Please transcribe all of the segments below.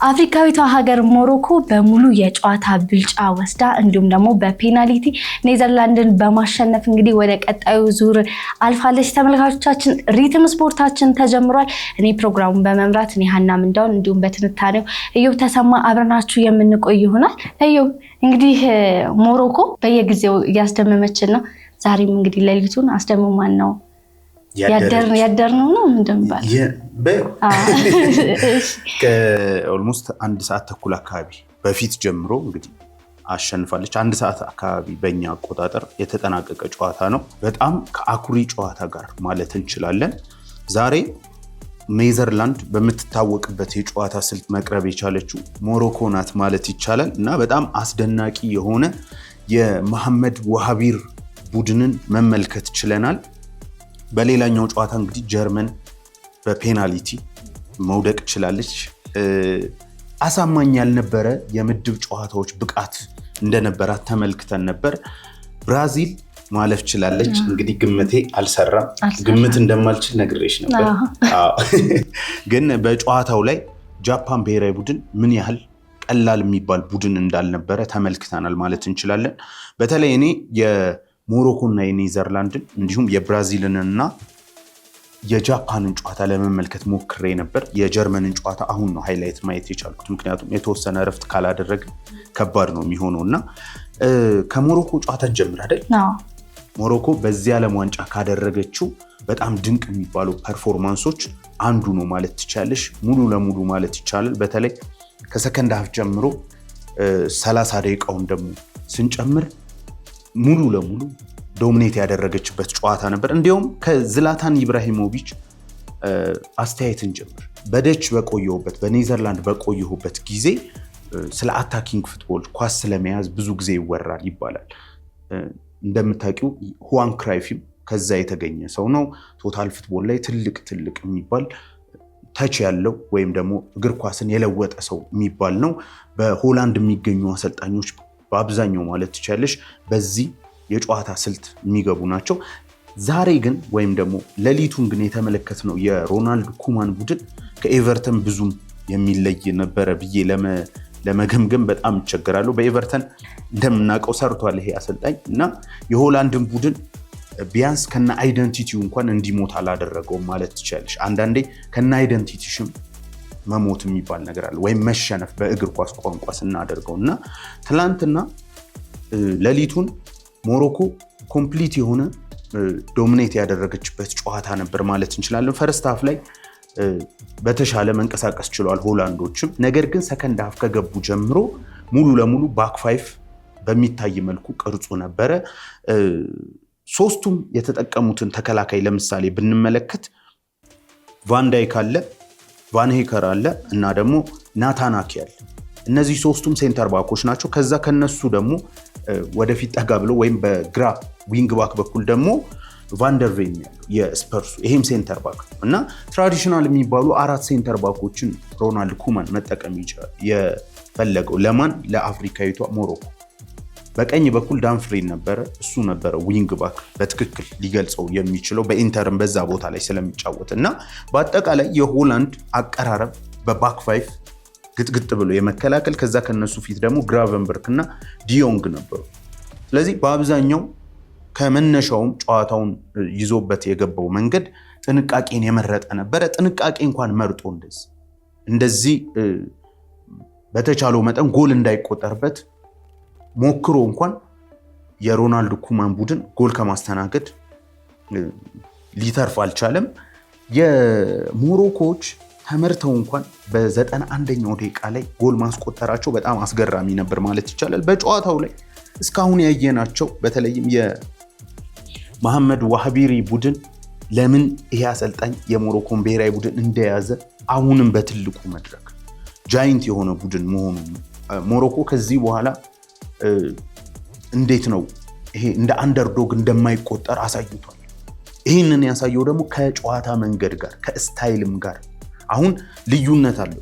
አፍሪካዊቷ ሀገር ሞሮኮ በሙሉ የጨዋታ ብልጫ ወስዳ እንዲሁም ደግሞ በፔናልቲ ኔዘርላንድን በማሸነፍ እንግዲህ ወደ ቀጣዩ ዙር አልፋለች። ተመልካቾቻችን ሪትም ስፖርታችን ተጀምሯል። እኔ ፕሮግራሙን በመምራት እኔ ሀና ምንዳውን እንዲሁም በትንታኔው እዮብ ተሰማ አብረናችሁ የምንቆይ ይሆናል። እዮብ እንግዲህ ሞሮኮ በየጊዜው እያስደመመችን ነው። ዛሬም እንግዲህ ሌሊቱን አስደምማን ነው ያደርነው ነው እንደምባል ከኦልሞስት 1 ሰዓት ተኩል አካባቢ በፊት ጀምሮ እንግዲህ አሸንፋለች። 1 ሰዓት አካባቢ በእኛ አቆጣጠር የተጠናቀቀ ጨዋታ ነው። በጣም ከአኩሪ ጨዋታ ጋር ማለት እንችላለን። ዛሬ ኔዘርላንድ በምትታወቅበት የጨዋታ ስልት መቅረብ የቻለችው ሞሮኮ ናት ማለት ይቻላል እና በጣም አስደናቂ የሆነ የመሐመድ ዋሃቢር ቡድንን መመልከት ችለናል። በሌላኛው ጨዋታ እንግዲህ ጀርመን በፔናልቲ መውደቅ ችላለች። አሳማኝ ያልነበረ የምድብ ጨዋታዎች ብቃት እንደነበራት ተመልክተን ነበር። ብራዚል ማለፍ ችላለች። እንግዲህ ግምቴ አልሰራም። ግምት እንደማልችል ነግሬሽ ነበር። ግን በጨዋታው ላይ ጃፓን ብሔራዊ ቡድን ምን ያህል ቀላል የሚባል ቡድን እንዳልነበረ ተመልክተናል ማለት እንችላለን። በተለይ እኔ ሞሮኮና የኔዘርላንድን እንዲሁም የብራዚልንና የጃፓንን ጨዋታ ለመመልከት ሞክሬ ነበር። የጀርመንን ጨዋታ አሁን ነው ሃይላይት ማየት የቻልኩት፣ ምክንያቱም የተወሰነ እረፍት ካላደረግ ከባድ ነው የሚሆነው እና ከሞሮኮ ጨዋታ እንጀምር አይደል? ሞሮኮ በዚህ ዓለም ዋንጫ ካደረገችው በጣም ድንቅ የሚባሉ ፐርፎርማንሶች አንዱ ነው ማለት ትችላለሽ። ሙሉ ለሙሉ ማለት ይቻላል። በተለይ ከሰከንድ ሀፍ ጀምሮ 30 ደቂቃውን ደግሞ ስንጨምር ሙሉ ለሙሉ ዶሚኔት ያደረገችበት ጨዋታ ነበር። እንዲሁም ከዝላታን ኢብራሂሞቪች አስተያየትን ጀምር በደች በቆየሁበት በኔዘርላንድ በቆየሁበት ጊዜ ስለ አታኪንግ ፉትቦል ኳስ ስለመያዝ ብዙ ጊዜ ይወራል ይባላል። እንደምታውቂው ሁዋን ክራይፍም ከዛ የተገኘ ሰው ነው። ቶታል ፉትቦል ላይ ትልቅ የሚባል ተች ያለው ወይም ደግሞ እግር ኳስን የለወጠ ሰው የሚባል ነው። በሆላንድ የሚገኙ አሰልጣኞች በአብዛኛው ማለት ትችላለሽ በዚህ የጨዋታ ስልት የሚገቡ ናቸው። ዛሬ ግን ወይም ደግሞ ሌሊቱን ግን የተመለከትነው የሮናልድ ኩማን ቡድን ከኤቨርተን ብዙም የሚለይ ነበረ ብዬ ለመገምገም በጣም ይቸገራሉ። በኤቨርተን እንደምናውቀው ሰርቷል ይሄ አሰልጣኝ እና የሆላንድን ቡድን ቢያንስ ከነ አይደንቲቲው እንኳን እንዲሞት አላደረገውም ማለት ትችላለሽ። አንዳንዴ ከነ አይደንቲቲሽም መሞት የሚባል ነገር አለ ወይም መሸነፍ በእግር ኳስ ቋንቋ ስናደርገው እና ትላንትና ሌሊቱን ሞሮኮ ኮምፕሊት የሆነ ዶሚኔት ያደረገችበት ጨዋታ ነበር ማለት እንችላለን። ፈርስት ሀፍ ላይ በተሻለ መንቀሳቀስ ችሏል ሆላንዶችም። ነገር ግን ሰከንድ ሀፍ ከገቡ ጀምሮ ሙሉ ለሙሉ ባክ ፋይፍ በሚታይ መልኩ ቅርጹ ነበረ። ሶስቱም የተጠቀሙትን ተከላካይ ለምሳሌ ብንመለከት ቫንዳይክ አለ፣ ቫንሄከር አለ እና ደግሞ ናታናኪ አለ። እነዚህ ሶስቱም ሴንተር ባኮች ናቸው። ከዛ ከነሱ ደግሞ ወደፊት ጠጋ ብሎ ወይም በግራ ዊንግ ባክ በኩል ደግሞ ቫንደርቬን ያለው የስፐርሱ ይሄም ሴንተር ባክ እና ትራዲሽናል የሚባሉ 4 ሴንተር ባኮችን ሮናልድ ኩማን መጠቀም ይችላል የፈለገው ለማን ለአፍሪካዊቷ ሞሮኮ። በቀኝ በኩል ዳንፍሪን ነበረ። እሱ ነበረ ዊንግ ባክ በትክክል ሊገልጸው የሚችለው በኢንተርም በዛ ቦታ ላይ ስለሚጫወት እና በአጠቃላይ የሆላንድ አቀራረብ በባክ ፋይፍ ግጥግጥ ብሎ የመከላከል ከዛ ከነሱ ፊት ደግሞ ግራቨንበርክ እና ዲዮንግ ነበሩ። ስለዚህ በአብዛኛው ከመነሻውም ጨዋታውን ይዞበት የገባው መንገድ ጥንቃቄን የመረጠ ነበረ። ጥንቃቄ እንኳን መርጦ እንደዚህ በተቻለው መጠን ጎል እንዳይቆጠርበት ሞክሮ እንኳን የሮናልድ ኩማን ቡድን ጎል ከማስተናገድ ሊተርፍ አልቻለም። የሞሮኮዎች ተመርተው እንኳን በ91ኛው ደቂቃ ላይ ጎል ማስቆጠራቸው በጣም አስገራሚ ነበር ማለት ይቻላል። በጨዋታው ላይ እስካሁን ያየናቸው በተለይም የመሐመድ ዋሃቢሪ ቡድን ለምን ይሄ አሰልጣኝ የሞሮኮን ብሔራዊ ቡድን እንደያዘ አሁንም በትልቁ መድረክ ጃይንት የሆነ ቡድን መሆኑ ሞሮኮ ከዚህ በኋላ እንዴት ነው ይሄ እንደ አንደርዶግ እንደማይቆጠር አሳይቷል። ይህንን ያሳየው ደግሞ ከጨዋታ መንገድ ጋር ከስታይልም ጋር አሁን ልዩነት አለው።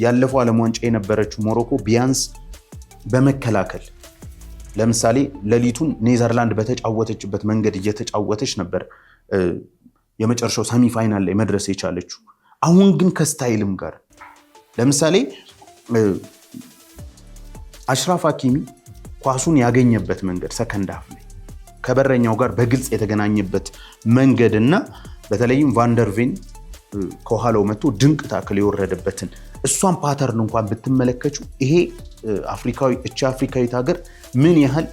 ያለፈው ዓለም ዋንጫ የነበረችው ሞሮኮ ቢያንስ በመከላከል ለምሳሌ ሌሊቱን ኔዘርላንድ በተጫወተችበት መንገድ እየተጫወተች ነበር የመጨረሻው ሰሚ ፋይናል ላይ መድረስ የቻለችው። አሁን ግን ከስታይልም ጋር ለምሳሌ አሽራፍ ሀኪሚ ኳሱን ያገኘበት መንገድ ሰከንድ ሃፍ ላይ ከበረኛው ጋር በግልጽ የተገናኘበት መንገድ እና በተለይም ቫንደርቬን ከኋላው መጥቶ ድንቅ ታክል የወረደበትን እሷን ፓተርን እንኳን ብትመለከቱ ይሄ አፍሪካዊት ሀገር ምን ያህል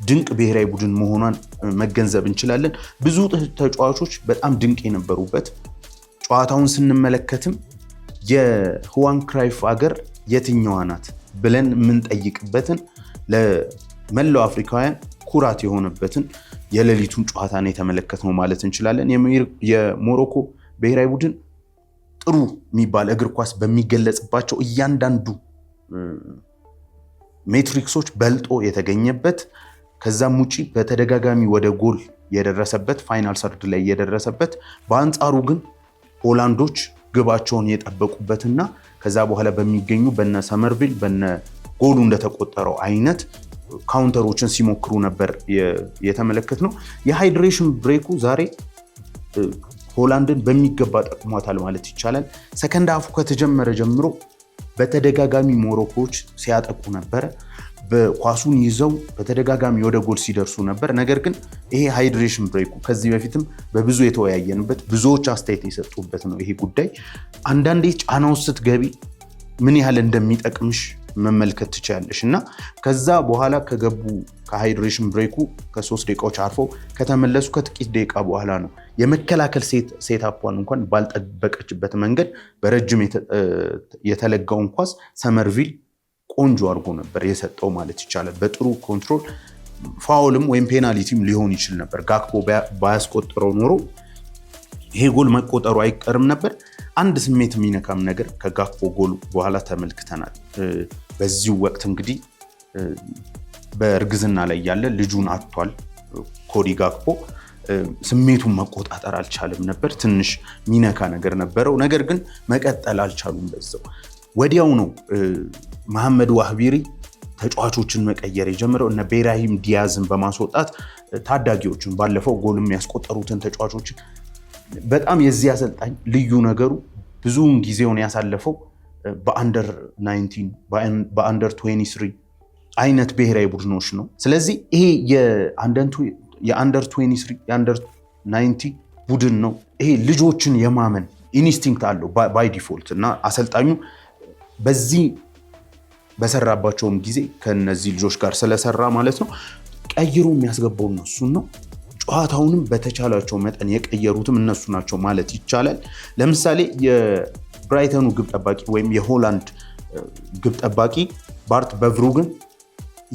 ድንቅ ብሔራዊ ቡድን መሆኗን መገንዘብ እንችላለን። ብዙ ተጫዋቾች በጣም ድንቅ የነበሩበት ጨዋታውን ስንመለከትም የሁዋን ክራይፍ ሀገር የትኛዋ ናት ብለን የምንጠይቅበትን ለመላው አፍሪካውያን ኩራት የሆነበትን የሌሊቱን ጨዋታ ነው የተመለከትነው ማለት እንችላለን። የሞሮኮ ብሔራዊ ቡድን ጥሩ የሚባል እግር ኳስ በሚገለጽባቸው እያንዳንዱ ሜትሪክሶች በልጦ የተገኘበት ከዛም ውጪ በተደጋጋሚ ወደ ጎል የደረሰበት ፋይናል ሰርድ ላይ የደረሰበት በአንጻሩ ግን ሆላንዶች ግባቸውን የጠበቁበትና ከዛ በኋላ በሚገኙ በነ ሰመርቪል በነ ጎሉ እንደተቆጠረው አይነት ካውንተሮችን ሲሞክሩ ነበር የተመለከትነው። የሃይድሬሽን ብሬኩ ዛሬ ሆላንድን በሚገባ ጠቅሟታል ማለት ይቻላል። ሰከንድ ሃፉ ከተጀመረ ጀምሮ በተደጋጋሚ ሞሮኮዎች ሲያጠቁ ነበረ። በኳሱን ይዘው በተደጋጋሚ ወደ ጎል ሲደርሱ ነበር። ነገር ግን ይሄ ሃይድሬሽን ብሬኩ ከዚህ በፊትም በብዙ የተወያየንበት ብዙዎች አስተያየት የሰጡበት ነው። ይሄ ጉዳይ አንዳንዴ ጫና ውስጥ ስትገቢ ምን ያህል እንደሚጠቅምሽ መመልከት ትችላለሽ እና ከዛ በኋላ ከገቡ ከሃይድሬሽን ብሬኩ ከ3 ደቂቃዎች አርፈው ከተመለሱ ከጥቂት ደቂቃ በኋላ ነው የመከላከል ሴታፓን እንኳን ባልጠበቀችበት መንገድ በረጅም የተለጋውን ኳስ ሰመርቪል ቆንጆ አድርጎ ነበር የሰጠው ማለት ይቻላል። በጥሩ ኮንትሮል ፋውልም ወይም ፔናልቲም ሊሆን ይችል ነበር። ጋክፖ ባያስቆጥረው ኖሮ ይሄ ጎል መቆጠሩ አይቀርም ነበር። አንድ ስሜት የሚነካም ነገር ከጋክፖ ጎል በኋላ ተመልክተናል። በዚሁ ወቅት እንግዲህ በእርግዝና ላይ ያለ ልጁን አጥቷል ኮዲ ጋክፖ። ስሜቱን መቆጣጠር አልቻለም ነበር። ትንሽ ሚነካ ነገር ነበረው። ነገር ግን መቀጠል አልቻሉም። በዛው ወዲያው ነው መሐመድ ዋህቢሪ ተጫዋቾችን መቀየር የጀመረው። እነ ቤራሂም ዲያዝን በማስወጣት ታዳጊዎችን ባለፈው ጎልም ያስቆጠሩትን ተጫዋቾችን በጣም የዚህ አሰልጣኝ ልዩ ነገሩ ብዙውን ጊዜውን ያሳለፈው በአንደር 19 በአንደር 23 አይነት ብሔራዊ ቡድኖች ነው። ስለዚህ ይሄ የአንደር 23 የአንደር 90 ቡድን ነው። ይሄ ልጆችን የማመን ኢንስቲንክት አለው ባይ ዲፎልት እና አሰልጣኙ በዚህ በሰራባቸውም ጊዜ ከነዚህ ልጆች ጋር ስለሰራ ማለት ነው ቀይሮ የሚያስገባው እነሱን ነው። ጨዋታውንም በተቻላቸው መጠን የቀየሩትም እነሱ ናቸው ማለት ይቻላል። ለምሳሌ የብራይተኑ ግብ ጠባቂ ወይም የሆላንድ ግብ ጠባቂ ባርት በቭሩግን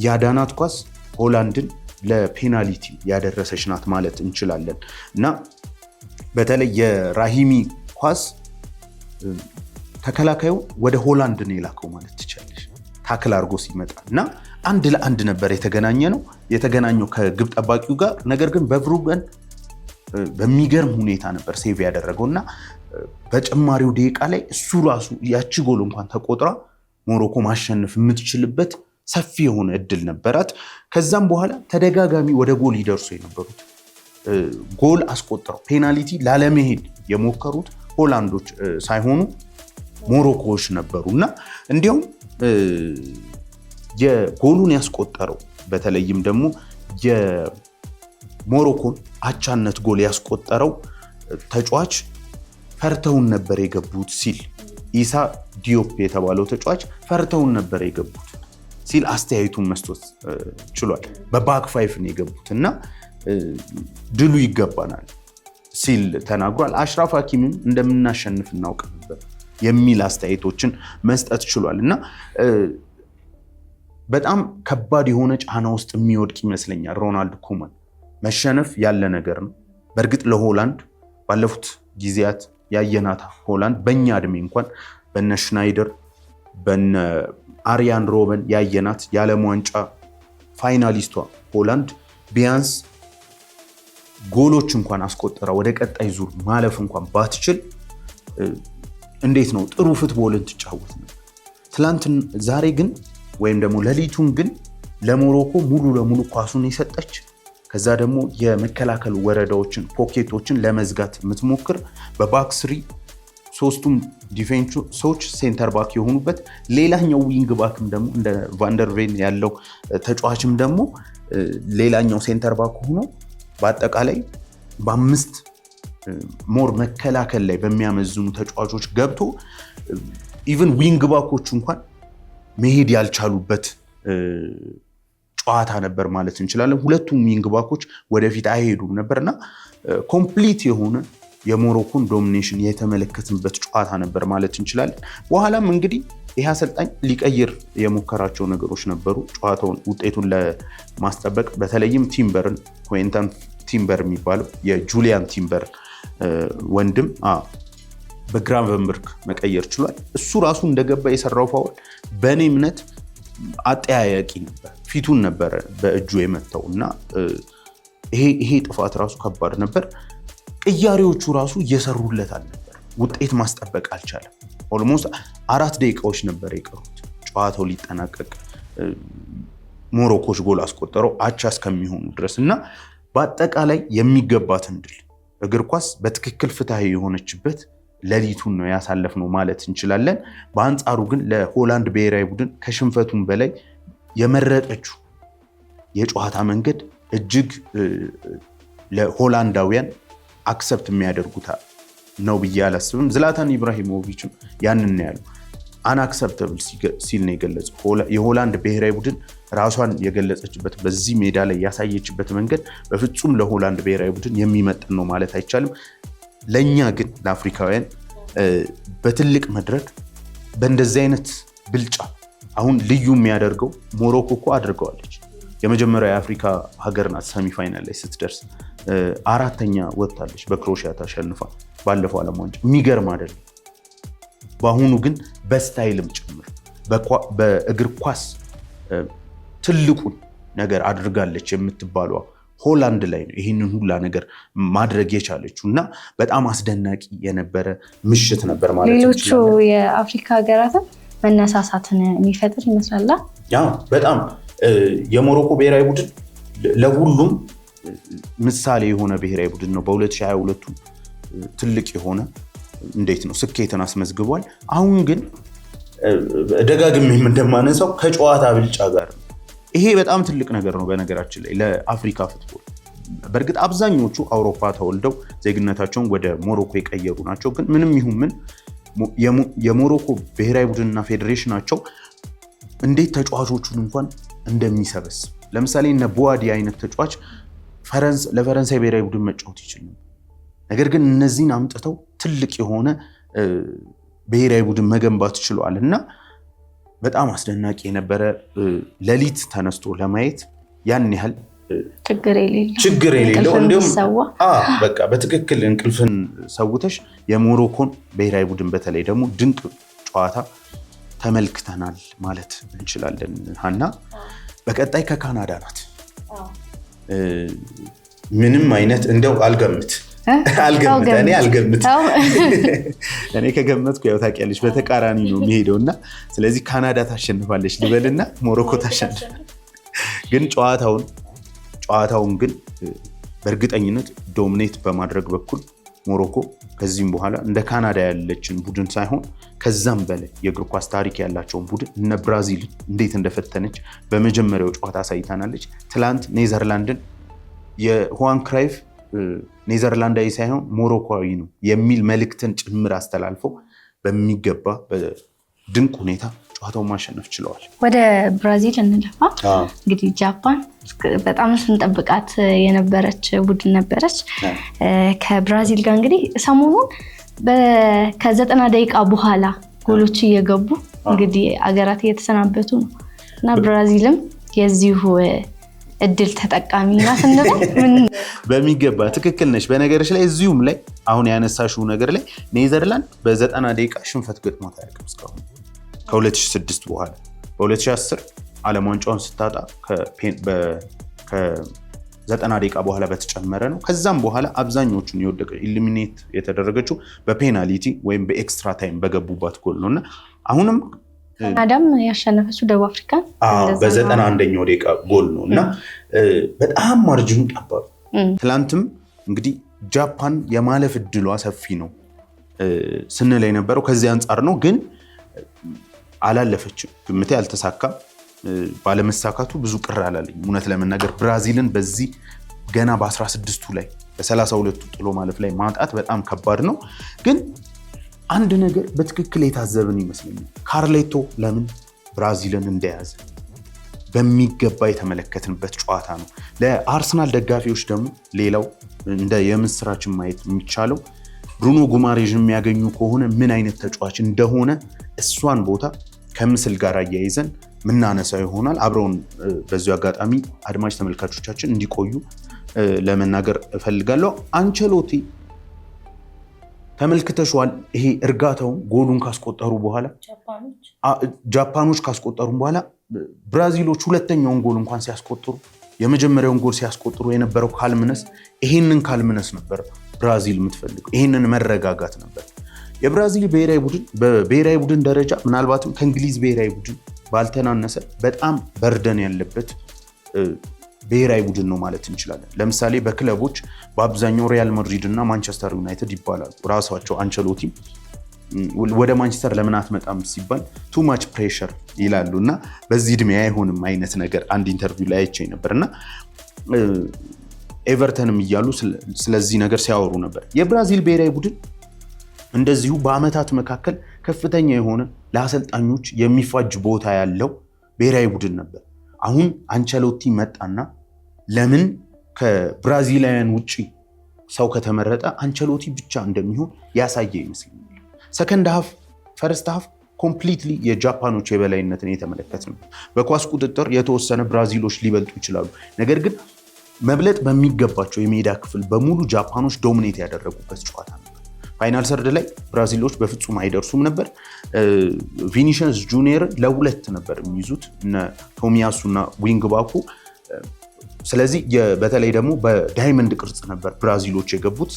ያዳናት ኳስ ሆላንድን ለፔናልቲ ያደረሰች ናት ማለት እንችላለን እና በተለይ የራሂሚ ኳስ ተከላካዩ ወደ ሆላንድ ነው የላከው ማለት ትችላለሽ ታክል አድርጎ ሲመጣ እና 1-1 ነበር የተገናኘው ከግብ ጠባቂው ጋር። ነገር ግን በቭሩገን በሚገርም ሁኔታ ነበር ሴቭ ያደረገው እና በጨማሪው ደቂቃ ላይ እሱ ራሱ ያቺ ጎል እንኳን ተቆጥራ ሞሮኮ ማሸነፍ የምትችልበት ሰፊ የሆነ እድል ነበራት። ከዛም በኋላ ተደጋጋሚ ወደ ጎል ይደርሱ የነበሩት ጎል አስቆጥረው ፔናልቲ ላለመሄድ የሞከሩት ሆላንዶች ሳይሆኑ ሞሮኮዎች ነበሩ እና እንዲያውም የጎሉን ያስቆጠረው በተለይም ደግሞ የሞሮኮን አቻነት ጎል ያስቆጠረው ተጫዋች ፈርተውን ነበር የገቡት ሲል ኢሳ ዲዮፕ የተባለው ተጫዋች ፈርተውን ነበር የገቡት ሲል አስተያየቱን መስጠት ችሏል። በባክ ፋይፍ ነው የገቡት እና ድሉ ይገባናል ሲል ተናግሯል። አሽራፍ ሀኪምም እንደምናሸንፍ እናውቅ ነበር የሚል አስተያየቶችን መስጠት ችሏል እና በጣም ከባድ የሆነ ጫና ውስጥ የሚወድቅ ይመስለኛል ሮናልድ ኮማን። መሸነፍ ያለ ነገር ነው። በእርግጥ ለሆላንድ ባለፉት ጊዜያት ያየናት ሆላንድ በእኛ እድሜ እንኳን በነ ሽናይደር በነ አሪያን ሮበን ያየናት የዓለም ዋንጫ ፋይናሊስቷ ሆላንድ ቢያንስ ጎሎች እንኳን አስቆጠራ ወደ ቀጣይ ዙር ማለፍ እንኳን ባትችል እንዴት ነው ጥሩ ፉትቦልን ትጫወት ነው። ዛሬ ግን ወይም ደግሞ ሌሊቱን ግን ለሞሮኮ ሙሉ ለሙሉ ኳሱን የሰጠች ከዛ ደግሞ የመከላከል ወረዳዎችን ፖኬቶችን ለመዝጋት የምትሞክር በባክ ስሪ ሶስቱም ዲፌንሶች ሴንተር ባክ የሆኑበት ሌላኛው ዊንግ ባክም ደግሞ እንደ ቫንደርቬን ያለው ተጫዋችም ደግሞ ሌላኛው ሴንተር ባክ ሆኖ በአጠቃላይ በአምስት ሞር መከላከል ላይ በሚያመዝኑ ተጫዋቾች ገብቶ ኢቭን ዊንግ ባኮቹ እንኳን መሄድ ያልቻሉበት ጨዋታ ነበር ማለት እንችላለን። ሁለቱም ዊንግ ባኮች ወደፊት አይሄዱም ነበርና ኮምፕሊት የሆነ የሞሮኮን ዶሚኔሽን የተመለከትንበት ጨዋታ ነበር ማለት እንችላለን። በኋላም እንግዲህ ይህ አሰልጣኝ ሊቀይር የሞከራቸው ነገሮች ነበሩ ጨዋታውን ውጤቱን ለማስጠበቅ። በተለይም ቲምበርን ኩዌንተን ቲምበር የሚባለው የጁሊያን ቲምበር ወንድም በግራቨንበርግ መቀየር ችሏል። እሱ ራሱ እንደገባ የሰራው ፋውል በእኔ እምነት አጠያያቂ ነበር። ፊቱን ነበረ በእጁ የመታው እና ይሄ ጥፋት ራሱ ከባድ ነበር። ቅያሬዎቹ ራሱ እየሰሩለት አልነበር። ውጤት ማስጠበቅ አልቻለም። ኦልሞስት 4 ደቂቃዎች ነበር የቀሩት ጨዋታው ሊጠናቀቅ። ሞሮኮች ጎል አስቆጠረው አቻ እስከሚሆኑ ድረስ እና በአጠቃላይ የሚገባትን ድል እግር ኳስ በትክክል ፍትሃዊ የሆነችበት ሌሊቱን ነው ያሳለፍነው ማለት እንችላለን። በአንጻሩ ግን ለሆላንድ ብሔራዊ ቡድን ከሽንፈቱም በላይ የመረጠችው የጨዋታ መንገድ እጅግ ለሆላንዳውያን አክሰፕት የሚያደርጉት ነው ብዬ አላስብም። ዝላታን ኢብራሂሞቪችም ያንን ነው ያለው። አንአክሰፕተብል ሲል ነው የገለጸው። የሆላንድ ብሔራዊ ቡድን ራሷን የገለጸችበት በዚህ ሜዳ ላይ ያሳየችበት መንገድ በፍጹም ለሆላንድ ብሔራዊ ቡድን የሚመጥን ነው ማለት አይቻልም። ለእኛ ግን ለአፍሪካውያን በትልቅ መድረክ በእንደዚህ አይነት ብልጫ አሁን ልዩ የሚያደርገው ሞሮኮ እኮ አድርገዋለች። የመጀመሪያው የአፍሪካ ሀገር ናት ሰሚፋይናል ላይ ስትደርስ 4ኛ ወጥታለች በክሮሺያ ተሸንፋ ባለፈው ዓለም ዋንጫ። የሚገርም አይደለም። በአሁኑ ግን በስታይልም ጭምር በእግር ኳስ ትልቁን ነገር አድርጋለች የምትባለው ሆላንድ ላይ ነው ይህንን ሁላ ነገር ማድረግ የቻለችው እና በጣም አስደናቂ የነበረ ምሽት ነበር ማለት ነው። ሌሎቹ የአፍሪካ ሀገራትን መነሳሳትን የሚፈጥር ይመስላል። በጣም የሞሮኮ ብሔራዊ ቡድን ለሁሉም ምሳሌ የሆነ ብሔራዊ ቡድን ነው። በ2022 ትልቅ የሆነ እንዴት ነው ስኬትን አስመዝግቧል። አሁን ግን ደጋግሜም እንደማነሳው ከጨዋታ ብልጫ ጋር ነው። ይሄ በጣም ትልቅ ነገር ነው በነገራችን ላይ ለአፍሪካ ፉትቦል። በእርግጥ አብዛኞቹ አውሮፓ ተወልደው ዜግነታቸውን ወደ ሞሮኮ የቀየሩ ናቸው። ግን ምንም ይሁን ምን የሞሮኮ ብሔራዊ ቡድንና ፌዴሬሽናቸው እንዴት ተጫዋቾቹን እንኳን እንደሚሰበስብ ለምሳሌ እነ ቦዋዲ አይነት ተጫዋች ለፈረንሳይ ብሔራዊ ቡድን መጫወት ይችል ነበር። ነገር ግን እነዚህን አምጥተው ትልቅ የሆነ ብሔራዊ ቡድን መገንባት ችለዋል እና በጣም አስደናቂ የነበረ ሌሊት ተነስቶ ለማየት ያን ያህል ችግር የሌለው እንዲሁም በቃ በትክክል እንቅልፍን ሰውተሽ የሞሮኮን ብሔራዊ ቡድን በተለይ ደግሞ ድንቅ ጨዋታ ተመልክተናል ማለት እንችላለን። ሀና በቀጣይ ከካናዳ ናት። ምንም አይነት እንደው እኔ ከገመትኩ ያው ታውቂያለሽ በተቃራኒ ነው የሚሄደው እና ስለዚህ ካናዳ ታሸንፋለች ልበልና ሞሮኮ ታሸንፍ። ግን ጨዋታውን ግን በእርግጠኝነት ዶሚኔት በማድረግ በኩል ሞሮኮ ከዚህም በኋላ እንደ ካናዳ ያለችን ቡድን ሳይሆን ከዛም በላይ የእግር ኳስ ታሪክ ያላቸውን ቡድን እነ ብራዚል እንዴት እንደፈተነች በመጀመሪያው ጨዋታ አሳይታናለች። ትላንት ኔዘርላንድን የሁዋን ክራይፍ ኔዘርላንዳዊ ሳይሆን ሞሮኮዊ ነው የሚል መልእክትን ጭምር አስተላልፈው በሚገባ በድንቅ ሁኔታ ጨዋታውን ማሸነፍ ችለዋል። ወደ ብራዚል እንለፋ። እንግዲህ ጃፓን በጣም ስንጠብቃት የነበረች ቡድን ነበረች። ከብራዚል ጋር እንግዲህ ሰሞኑን ከ90 ደቂቃ በኋላ ጎሎች እየገቡ እንግዲህ አገራት እየተሰናበቱ ነው እና ብራዚልም የዚሁ እድል ተጠቃሚ ናት እንበል። በሚገባ ትክክል ነሽ። በነገርሽ ላይ እዚሁም ላይ አሁን ያነሳሽው ነገር ላይ ኔዘርላንድ በ90 ደቂቃ ሽንፈት ገጥሞት አያውቅም እስካሁን ከ2006 በኋላ። በ2010 ዓለም ዋንጫውን ስታጣ ከ90 ደቂቃ በኋላ በተጨመረ ነው። ከዛም በኋላ አብዛኞቹን የወደቀ ኢሊሚኔት የተደረገችው በፔናልቲ ወይም በኤክስትራ ታይም በገቡባት ጎል ነውና አሁንም ካናዳም ያሸነፈችው ደቡብ አፍሪካን በ91ኛው ደቂቃ ጎል ነው እና በጣም ማርጅኑ ጠባብ። ትላንትም እንግዲህ ጃፓን የማለፍ እድሏ ሰፊ ነው ስንል የነበረው ከዚህ አንጻር ነው። ግን አላለፈችም። ግምቴ አልተሳካም። ባለመሳካቱ ብዙ ቅር አላለኝ እውነት ለመናገር። ብራዚልን በዚህ ገና በ16ቱ ላይ በ32ቱ ጥሎ ማለፍ ላይ ማጣት በጣም ከባድ ነው። ግን አንድ ነገር በትክክል የታዘብን ይመስለኛል። ካርሌቶ ለምን ብራዚልን እንደያዘ በሚገባ የተመለከትንበት ጨዋታ ነው። ለአርሰናል ደጋፊዎች ደግሞ ሌላው እንደ የምስራችን ማየት የሚቻለው ብሩኖ ጉማሬዥን የሚያገኙ ከሆነ ምን አይነት ተጫዋች እንደሆነ እሷን ቦታ ከምስል ጋር አያይዘን ምናነሳው ይሆናል። አብረውን በዚሁ አጋጣሚ አድማጭ ተመልካቾቻችን እንዲቆዩ ለመናገር እፈልጋለሁ። አንቸሎቲ ተመልክተሽዋል። ይሄ እርጋታውን ጎሉን ካስቆጠሩ በኋላ ጃፓኖች ካስቆጠሩ በኋላ ብራዚሎች ሁለተኛውን ጎል እንኳን ሲያስቆጥሩ የመጀመሪያውን ጎል ሲያስቆጥሩ የነበረው ካልምነስ ይሄንን ካልምነስ ነበር ብራዚል የምትፈልገው። ይሄንን መረጋጋት ነበር። የብራዚል ብሔራዊ ቡድን በብሔራዊ ቡድን ደረጃ ምናልባትም ከእንግሊዝ ብሔራዊ ቡድን ባልተናነሰ በጣም በርደን ያለበት ብሔራዊ ቡድን ነው ማለት እንችላለን። ለምሳሌ በክለቦች በአብዛኛው ሪያል ማድሪድ እና ማንቸስተር ዩናይትድ ይባላሉ። ራሳቸው አንቸሎቲ ወደ ማንቸስተር ለምን አትመጣም ሲባል ቱ ማች ፕሬሸር ይላሉ እና በዚህ እድሜ አይሆንም አይነት ነገር አንድ ኢንተርቪው ላይ አይቼ ነበር እና ኤቨርተንም እያሉ ስለዚህ ነገር ሲያወሩ ነበር። የብራዚል ብሔራዊ ቡድን እንደዚሁ በአመታት መካከል ከፍተኛ የሆነ ለአሰልጣኞች የሚፋጅ ቦታ ያለው ብሔራዊ ቡድን ነበር። አሁን አንቸሎቲ መጣና ለምን ከብራዚላውያን ውጪ ሰው ከተመረጠ አንቸሎቲ ብቻ እንደሚሆን ያሳየ ይመስለኛል። ሰከንድ ሃፍ ፈርስት ሃፍ ኮምፕሊትሊ የጃፓኖች የበላይነትን የተመለከትን ነው። በኳስ ቁጥጥር የተወሰነ ብራዚሎች ሊበልጡ ይችላሉ። ነገር ግን መብለጥ በሚገባቸው የሜዳ ክፍል በሙሉ ጃፓኖች ዶሚኔት ያደረጉበት ጨዋታ ነበር። ፋይናል ሰርድ ላይ ብራዚሎች በፍጹም አይደርሱም ነበር። ቪኒሽስ ጁኒየር ለሁለት ነበር የሚይዙት እነ ቶሚያሱ እና ዊንግ ባኩ። ስለዚህ በተለይ ደግሞ በዳይመንድ ቅርጽ ነበር ብራዚሎች የገቡት።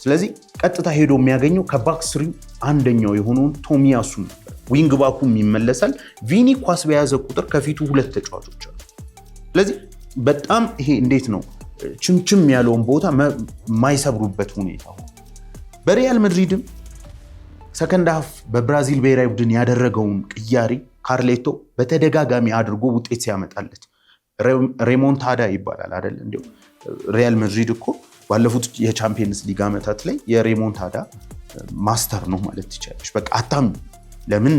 ስለዚህ ቀጥታ ሄዶ የሚያገኘው ከባክ ስሪ አንደኛው የሆነውን ቶሚያሱ ነበር። ዊንግ ባኩም ይመለሳል። ቪኒ ኳስ በያዘ ቁጥር ከፊቱ ሁለት ተጫዋቾች አሉ። ስለዚህ በጣም ይሄ እንዴት ነው ችምችም ያለውን ቦታ የማይሰብሩበት ሁኔታ። በሪያል ማድሪድም ሰከንድ ሃፍ በብራዚል ብሔራዊ ቡድን ያደረገውን ቅያሪ ካርሌቶ በተደጋጋሚ አድርጎ ውጤት ሲያመጣለት ሬሞንታዳ ይባላል አይደል? እንዲሁ ሪያል ማድሪድ እኮ ባለፉት የቻምፒየንስ ሊግ ዓመታት ላይ የሬሞንታዳ ማስተር ነው ማለት ትችላለች። በቃ አታም ለምን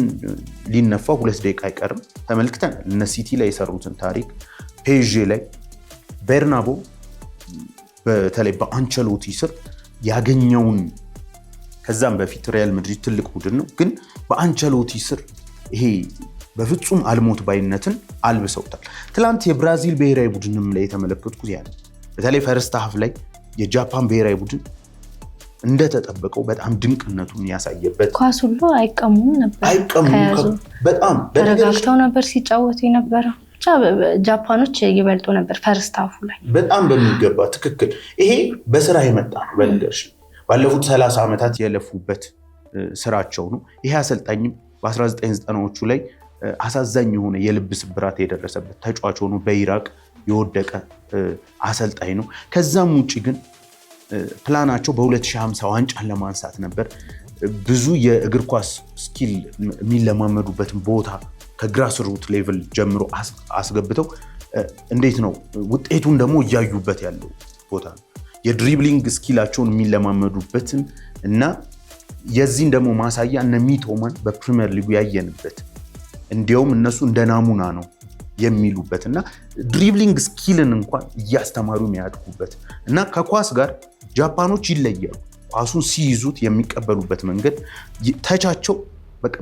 ሊነፋው 2 ደቂቃ አይቀርም ተመልክተናል። እነ ሲቲ ላይ የሰሩትን ታሪክ ፔዤ ላይ ቤርናቦ በተለይ በአንቸሎቲ ስር ያገኘውን ከዛም በፊት ሪያል ማድሪድ ትልቅ ቡድን ነው፣ ግን በአንቸሎቲ ስር ይሄ በፍጹም አልሞት ባይነትን አልብሰውታል። ትላንት የብራዚል ብሔራዊ ቡድንም ላይ የተመለከትኩት ያለ በተለይ ፈርስት ሃፍ ላይ የጃፓን ብሔራዊ ቡድን እንደተጠበቀው በጣም ድንቅነቱን ያሳየበት ኳስ ሁሉ አይቀሙም ነበር። በጣም ተረጋግተው ነበር ሲጫወቱ የነበረው። ብቻ ጃፓኖች ይበልጡ ነበር ፈርስት ሃፉ ላይ በጣም በሚገባ ትክክል። ይሄ በስራ የመጣ ነው። በነገርሽ ባለፉት 30 ዓመታት የለፉበት ስራቸው ነው። ይሄ አሰልጣኝም በ1990ዎቹ ላይ አሳዛኝ የሆነ የልብ ስብራት የደረሰበት ተጫዋች ሆኖ በኢራቅ የወደቀ አሰልጣኝ ነው። ከዛም ውጭ ግን ፕላናቸው በ2050 ዋንጫን ለማንሳት ነበር። ብዙ የእግር ኳስ ስኪል የሚለማመዱበትን ቦታ ከግራስ ሩት ሌቭል ጀምሮ አስገብተው እንዴት ነው ውጤቱን ደግሞ እያዩበት ያለው ቦታ ነው። የድሪብሊንግ ስኪላቸውን የሚለማመዱበትን እና የዚህን ደግሞ ማሳያ እነ ሚቶማን በፕሪሚየር ሊጉ ያየንበት እንዲያውም እነሱ እንደ ናሙና ነው የሚሉበት እና ድሪብሊንግ ስኪልን እንኳን እያስተማሩ የሚያድጉበት እና ከኳስ ጋር ጃፓኖች ይለያሉ። ኳሱን ሲይዙት የሚቀበሉበት መንገድ ተቻቸው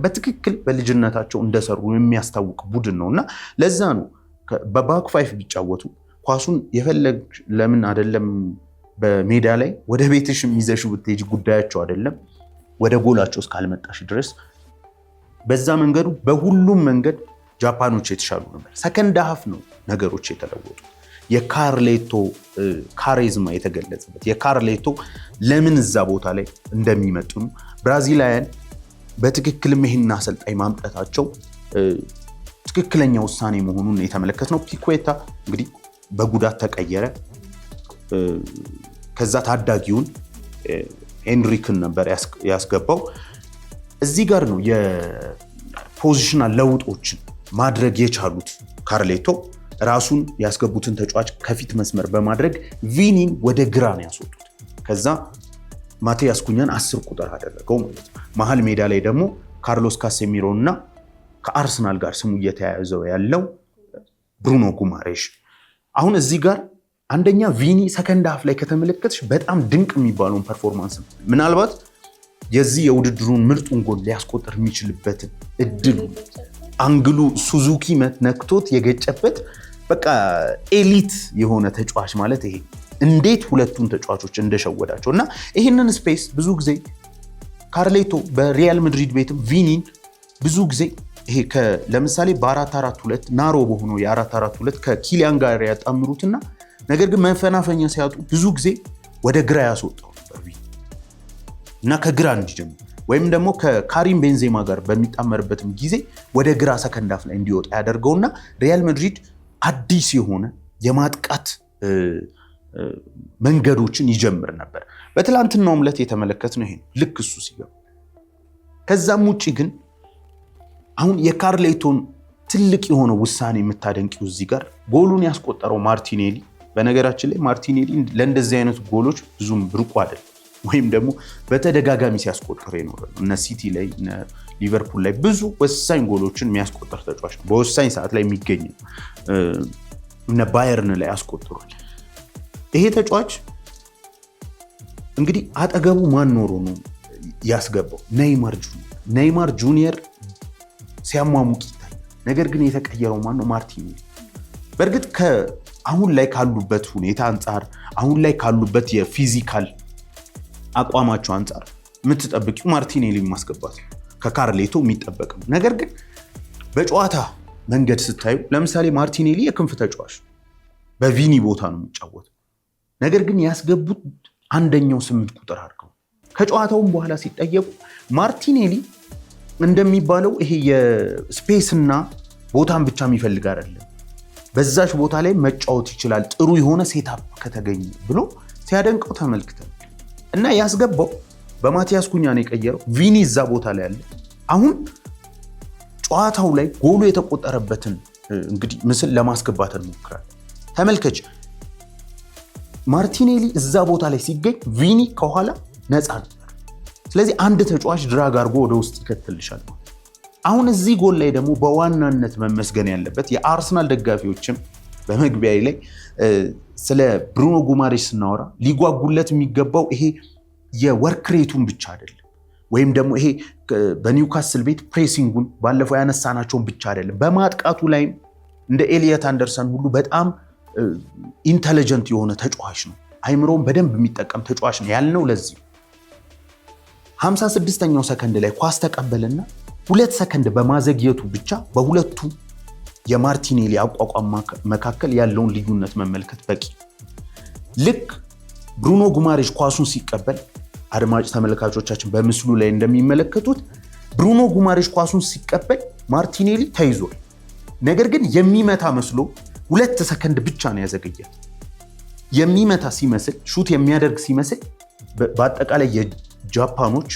በትክክል በልጅነታቸው እንደሰሩ የሚያስታውቅ ቡድን ነው እና ለዛ ነው በባክ ፋይፍ ቢጫወቱ ኳሱን የፈለግ ለምን አይደለም በሜዳ ላይ ወደ ቤትሽ ይዘሽ ብትሄጂ ጉዳያቸው አይደለም፣ ወደ ጎላቸው እስካልመጣሽ ድረስ በዛ መንገዱ በሁሉም መንገድ ጃፓኖች የተሻሉ ነበር። ሰከንድ ሃፍ ነው ነገሮች የተለወጡ። የካርሌቶ ካሪዝማ የተገለጸበት የካርሌቶ ለምን እዛ ቦታ ላይ እንደሚመጥኑ ብራዚላውያን በትክክልም ይህን አሰልጣኝ ማምጣታቸው ትክክለኛ ውሳኔ መሆኑን የተመለከትነው። ፒኩዌታ እንግዲህ በጉዳት ተቀየረ። ከዛ ታዳጊውን ኤንሪክን ነበር ያስገባው። እዚህ ጋር ነው የፖዚሽናል ለውጦችን ማድረግ የቻሉት ካርሌቶ ራሱን ያስገቡትን ተጫዋች ከፊት መስመር በማድረግ ቪኒን ወደ ግራ ነው ያስወጡት። ከዛ ማቴያስ ኩኛን 10 ቁጥር አደረገው ማለት ነው። መሀል ሜዳ ላይ ደግሞ ካርሎስ ካሴሚሮ እና ከአርሰናል ጋር ስሙ እየተያያዘው ያለው ብሩኖ ጉማሬሽ። አሁን እዚህ ጋር አንደኛ ቪኒ ሰከንድ ሃፍ ላይ ከተመለከትሽ በጣም ድንቅ የሚባለውን ፐርፎርማንስ ነው። ምናልባት የዚህ የውድድሩን ምርጡን ጎል ሊያስቆጥር የሚችልበትን እድሉ አንግሉ ሱዙኪ ነክቶት የገጨበት በቃ ኤሊት የሆነ ተጫዋች ማለት ይሄ እንዴት ሁለቱን ተጫዋቾች እንደሸወዳቸው እና ይህንን ስፔስ ብዙ ጊዜ ካርሌቶ በሪያል ማድሪድ ቤትም ቪኒን ብዙ ጊዜ ይሄ ለምሳሌ በ4-4-2 ናሮ በሆነው የ4-4-2 ከኪሊያን ጋር ያጣምሩትና ነገር ግን መፈናፈኛ ሲያጡ ብዙ ጊዜ ወደ ግራ ያስወጣው ነበር ቪኒ እና ከግራ እንዲጀምር ወይም ደግሞ ከካሪም ቤንዜማ ጋር በሚጣመርበትም ጊዜ ወደ ግራ ሰከንድ ሃፍ ላይ እንዲወጣ ያደርገውና ሪያል ማድሪድ አዲስ የሆነ የማጥቃት መንገዶችን ይጀምር ነበር። በትላንትናውም ዕለት የተመለከትነው ይሄ ልክ እሱ ሲገባ። ከዛም ውጪ ግን አሁን የካርሌቶን ትልቅ የሆነ ውሳኔ የምታደንቂው እዚህ ጋር ጎሉን ያስቆጠረው ማርቲኔሊ። በነገራችን ላይ ማርቲኔሊ ለእንደዚህ አይነት ጎሎች ብዙም ብርቁ አይደለም፣ ወይም ደግሞ በተደጋጋሚ ሲያስቆጥር የኖረ ነው። እነ ሲቲ ላይ እነ ሊቨርፑል ላይ ብዙ ወሳኝ ጎሎችን የሚያስቆጥር ተጫዋች ነው። በወሳኝ ሰዓት ላይ የሚገኝ ነው። እነ ባየርን ላይ አስቆጥሯል። ይሄ ተጫዋች እንግዲህ አጠገቡ ማን ኖሮ ነው ያስገባው? ኔይማር ጁኒየር ሲያሟሙቅ ይታያል። ነገር ግን የተቀየረው ማን ነው? ማርቲኔሊ። በእርግጥ አሁን ላይ ካሉበት ሁኔታ አንጻር፣ አሁን ላይ ካሉበት የፊዚካል አቋማቸው አንጻር የምትጠብቂው ማርቲኔሊ ማስገባት ነው፣ ከካርሌቶ የሚጠበቅ ነው። ነገር ግን በጨዋታ መንገድ ስታዩ ለምሳሌ ማርቲኔሊ የክንፍ ተጫዋች በቪኒ ቦታ ነው የሚጫወተው። ነገር ግን ያስገቡት አንደኛው 8 ቁጥር አድርገው። ከጨዋታውም በኋላ ሲጠየቁ ማርቲኔሊ እንደሚባለው ይሄ የስፔስ እና ቦታን ብቻ የሚፈልግ አይደለም፣ በዛች ቦታ ላይ መጫወት ይችላል ጥሩ የሆነ ሴታፕ ከተገኘ ብሎ ሲያደንቀው ተመልክተን እና ያስገባው በማቲያስ ኩኛ ነው የቀየረው። ቪኒ እዛ ቦታ ላይ አለ። አሁን ጨዋታው ላይ ጎሉ የተቆጠረበትን እንግዲህ ምስል ለማስገባት እንሞክራለን። ተመልከች፣ ማርቲኔሊ እዛ ቦታ ላይ ሲገኝ ቪኒ ከኋላ ነፃ ነበር። ስለዚህ አንድ ተጫዋች ድራግ አድርጎ ወደ ውስጥ ይከትልሻል። አሁን እዚህ ጎል ላይ ደግሞ በዋናነት መመስገን ያለበት የአርሰናል ደጋፊዎችም በመግቢያ ላይ ስለ ብሩኖ ጉማሬሽ ስናወራ ሊጓጉለት የሚገባው ይሄ የወርክ ሬቱን ብቻ አይደለም፣ ወይም ደግሞ ይሄ በኒውካስል ቤት ፕሬሲንጉን ባለፈው ያነሳናቸውን ብቻ አይደለም። በማጥቃቱ ላይም እንደ ኤሊየት አንደርሰን ሁሉ በጣም ኢንተለጀንት የሆነ ተጫዋች ነው። አይምሮውን በደንብ የሚጠቀም ተጫዋች ነው ያልነው ለዚህ 56ኛው ሰከንድ ላይ ኳስ ተቀበልና 2 ሰከንድ በማዘግየቱ ብቻ በሁለቱ የማርቲኔሊ አቋቋም መካከል ያለውን ልዩነት መመልከት በቂ። ልክ ብሩኖ ጉማሬሽ ኳሱን ሲቀበል አድማጭ ተመልካቾቻችን በምስሉ ላይ እንደሚመለከቱት ብሩኖ ጉማሬሽ ኳሱን ሲቀበል ማርቲኔሊ ተይዟል። ነገር ግን የሚመታ መስሎ 2 ሰከንድ ብቻ ነው ያዘገያል። የሚመታ ሲመስል ሹት የሚያደርግ ሲመስል በአጠቃላይ የጃፓኖች